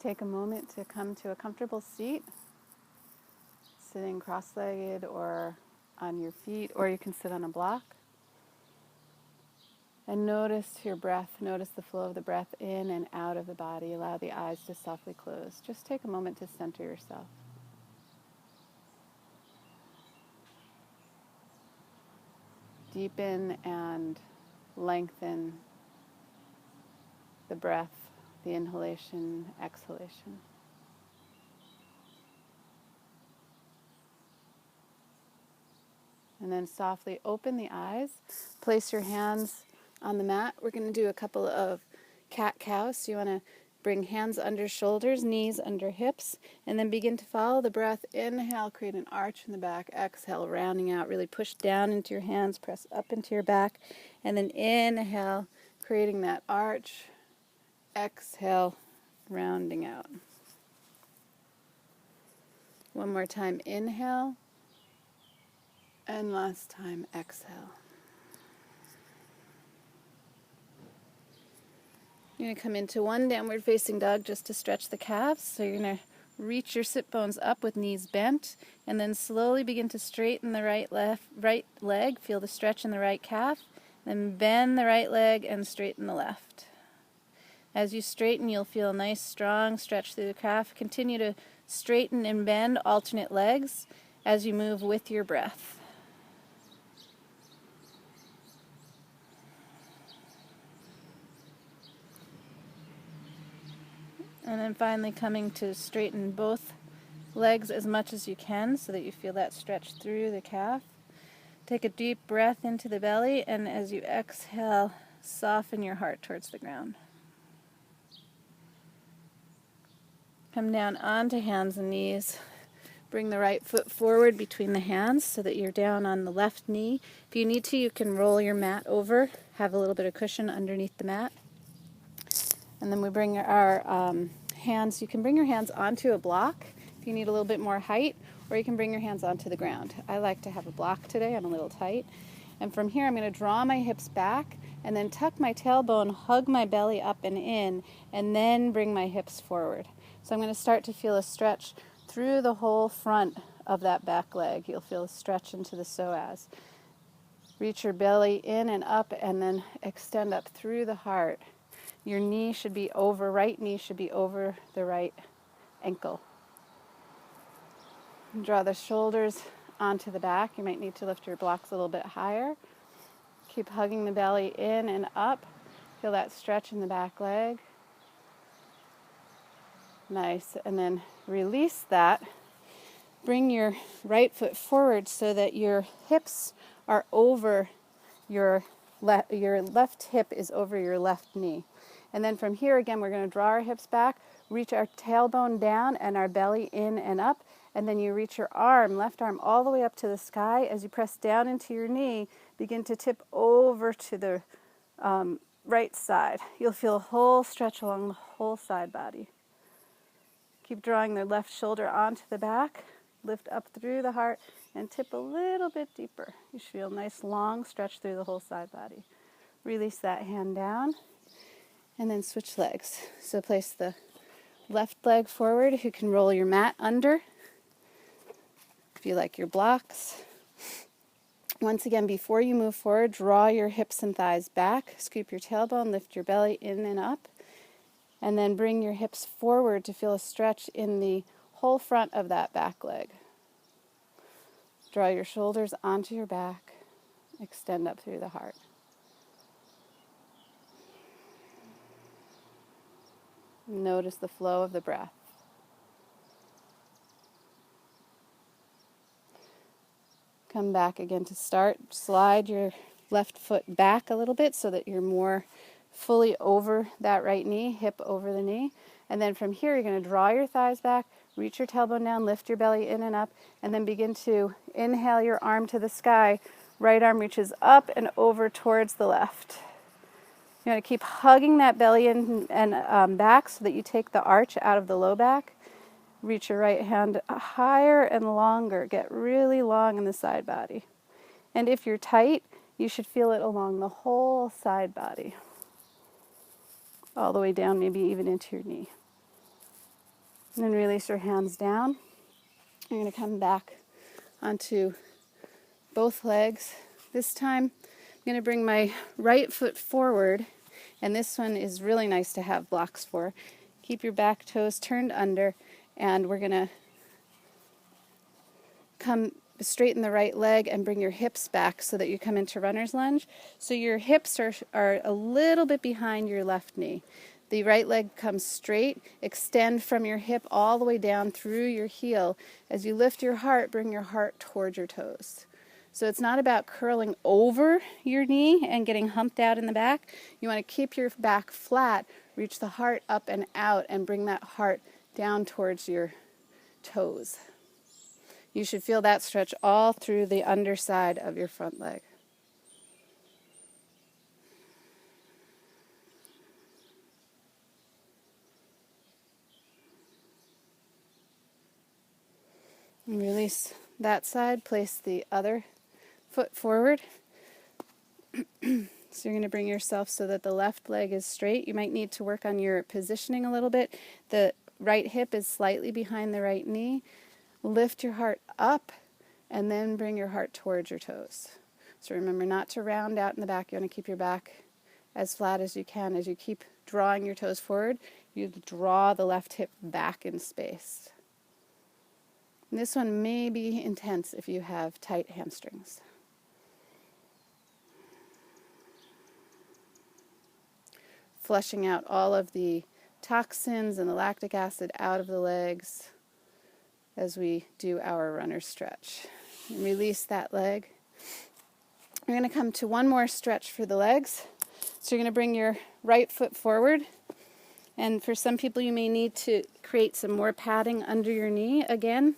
Take a moment to come to a comfortable seat, sitting cross-legged or on your feet, or you can sit on a block. And notice your breath, notice the flow of the breath in and out of the body. Allow the eyes to softly close. Just take a moment to center yourself. Deepen and lengthen the breath, the inhalation, exhalation. And then softly open the eyes. Place your hands on the mat. We're going to do a couple of cat-cows. So you want to bring hands under shoulders, knees under hips, and then begin to follow the breath. Inhale, create an arch in the back. Exhale, rounding out. Really push down into your hands, press up into your back. And then inhale, creating that arch. Exhale, rounding out. One more time, inhale. And last time, exhale. You're going to come into one downward facing dog just to stretch the calves. So you're going to reach your sit bones up with knees bent, and then slowly begin to straighten the right leg. Feel the stretch in the right calf. Then bend the right leg and straighten the left. As you straighten, you'll feel a nice strong stretch through the calf. Continue to straighten and bend alternate legs as you move with your breath. And then finally coming to straighten both legs as much as you can so that you feel that stretch through the calf. Take a deep breath into the belly, and as you exhale, soften your heart towards the ground. Come down onto hands and knees. Bring the right foot forward between the hands so that you're down on the left knee. If you need to, you can roll your mat over, have a little bit of cushion underneath the mat. And then we bring our hands, you can bring your hands onto a block if you need a little bit more height, or you can bring your hands onto the ground. I like to have a block today, I'm a little tight. And from here I'm going to draw my hips back and then tuck my tailbone, hug my belly up and in, and then bring my hips forward. So I'm going to start to feel a stretch through the whole front of that back leg. You'll feel a stretch into the psoas. Reach your belly in and up, and then extend up through the heart. Your knee should be over, right knee should be over the right ankle. Draw the shoulders onto the back. You might need to lift your blocks a little bit higher. Keep hugging the belly in and up. Feel that stretch in the back leg. Nice. And then release that. Bring your right foot forward so that your hips are over your left hip is over your left knee. And then from here again, we're going to draw our hips back, reach our tailbone down and our belly in and up. And then you reach your arm, left arm, all the way up to the sky. As you press down into your knee, begin to tip over to the right side. You'll feel a whole stretch along the whole side body. Keep drawing the left shoulder onto the back. Lift up through the heart and tip a little bit deeper. You should feel a nice long stretch through the whole side body. Release that hand down and then switch legs. So place the left leg forward. You can roll your mat under if you like your blocks. Once again, before you move forward, draw your hips and thighs back. Scoop your tailbone, lift your belly in and up. And then bring your hips forward to feel a stretch in the whole front of that back leg. Draw your shoulders onto your back. Extend up through the heart. Notice the flow of the breath. Come back again to start. Slide your left foot back a little bit so that you're more fully over that right knee, hip over the knee. And then from here, you're going to draw your thighs back, reach your tailbone down, lift your belly in and up, and then begin to inhale your arm to the sky. Right arm reaches up and over towards the left. You're going to keep hugging that belly in and back so that you take the arch out of the low back. Reach your right hand higher and longer. Get really long in the side body. And if you're tight, you should feel it along the whole side body. All the way down, maybe even into your knee. And then release your hands down. You're going to come back onto both legs. This time, I'm going to bring my right foot forward, and this one is really nice to have blocks for. Keep your back toes turned under, and we're going to come straighten the right leg and bring your hips back so that you come into runner's lunge. So your hips are a little bit behind your left knee. The right leg comes straight, extend from your hip all the way down through your heel. As you lift your heart, bring your heart towards your toes. So it's not about curling over your knee and getting humped out in the back. You want to keep your back flat, reach the heart up and out, and bring that heart down towards your toes. You should feel that stretch all through the underside of your front leg. And release that side, place the other foot forward. So you're going to bring yourself so that the left leg is straight. You might need to work on your positioning a little bit. The right hip is slightly behind the right knee. Lift your heart up and then bring your heart towards your toes. So remember not to round out in the back. You want to keep your back as flat as you can. As you keep drawing your toes forward, you draw the left hip back in space. And this one may be intense if you have tight hamstrings. Flushing out all of the toxins and the lactic acid out of the legs as we do our runner stretch. And release that leg. You're going to come to one more stretch for the legs. So you're going to bring your right foot forward. And for some people, you may need to create some more padding under your knee again.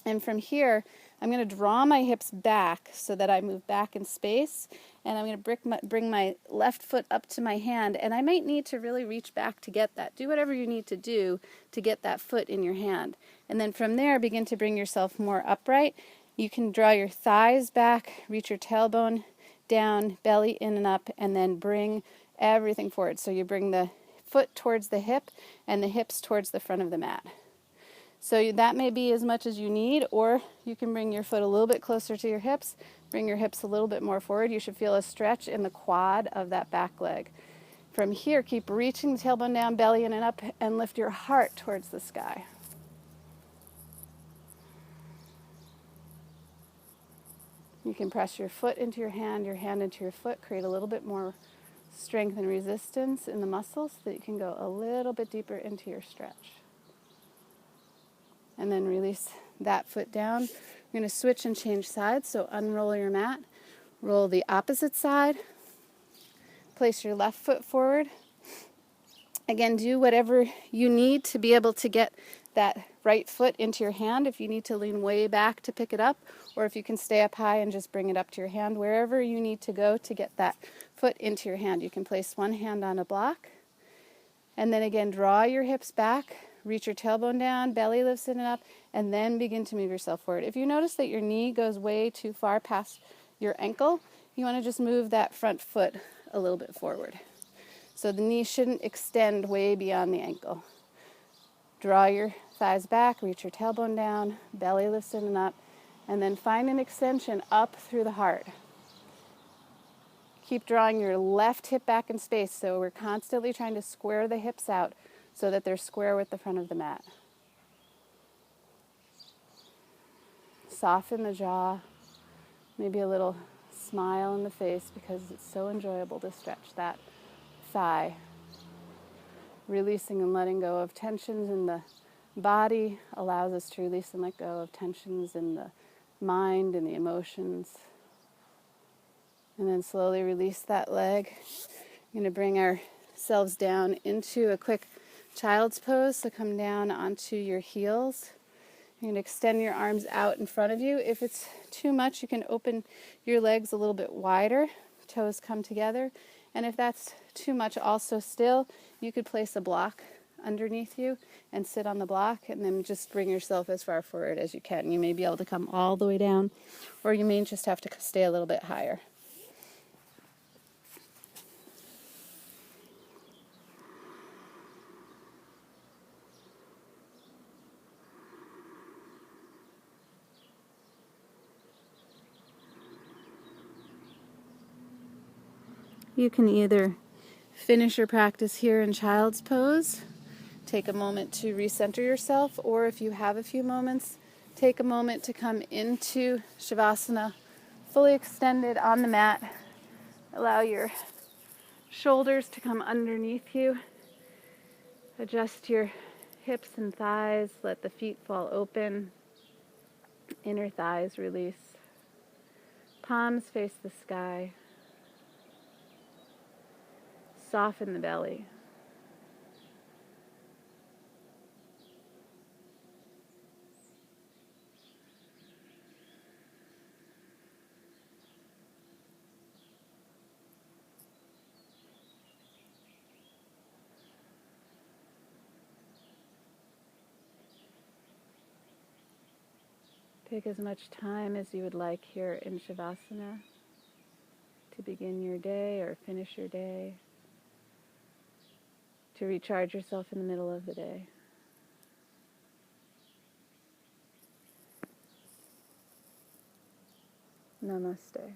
And from here, I'm going to draw my hips back so that I move back in space. And I'm going to bring my left foot up to my hand. And I might need to really reach back to get that. Do whatever you need to do to get that foot in your hand. And then from there, begin to bring yourself more upright. You can draw your thighs back, reach your tailbone down, belly in and up, and then bring everything forward. So you bring the foot towards the hip and the hips towards the front of the mat. So that may be as much as you need, or you can bring your foot a little bit closer to your hips, bring your hips a little bit more forward. You should feel a stretch in the quad of that back leg. From here, keep reaching the tailbone down, belly in and up, and lift your heart towards the sky. You can press your foot into your hand into your foot, create a little bit more strength and resistance in the muscles so that you can go a little bit deeper into your stretch. And then release that foot down. We're going to switch and change sides, so unroll your mat. Roll the opposite side. Place your left foot forward. Again, do whatever you need to be able to get that right foot into your hand. If you need to lean way back to pick it up, or if you can stay up high and just bring it up to your hand, wherever you need to go to get that foot into your hand. You can place one hand on a block, and then again, draw your hips back, reach your tailbone down, belly lifts in and up, and then begin to move yourself forward. If you notice that your knee goes way too far past your ankle, you want to just move that front foot a little bit forward. So the knee shouldn't extend way beyond the ankle. Draw your thighs back, reach your tailbone down, belly lifts in and up, and then find an extension up through the heart. Keep drawing your left hip back in space, so we're constantly trying to square the hips out so that they're square with the front of the mat. Soften the jaw, maybe a little smile in the face because it's so enjoyable to stretch that thigh. Releasing and letting go of tensions in the body allows us to release and let go of tensions in the mind and the emotions. And then slowly release that leg. We're going to bring ourselves down into a quick child's pose. So come down onto your heels. You're going to extend your arms out in front of you. If it's too much, you can open your legs a little bit wider. Toes come together. And if that's too much also still, you could place a block underneath you and sit on the block and then just bring yourself as far forward as you can. You may be able to come all the way down, or you may just have to stay a little bit higher. You can either finish your practice here in child's pose, take a moment to recenter yourself, or if you have a few moments, take a moment to come into Shavasana, fully extended on the mat. Allow your shoulders to come underneath you. Adjust your hips and thighs. Let the feet fall open. Inner thighs release. Palms face the sky. Soften the belly. Take as much time as you would like here in Shavasana to begin your day or finish your day, to recharge yourself in the middle of the day. Namaste.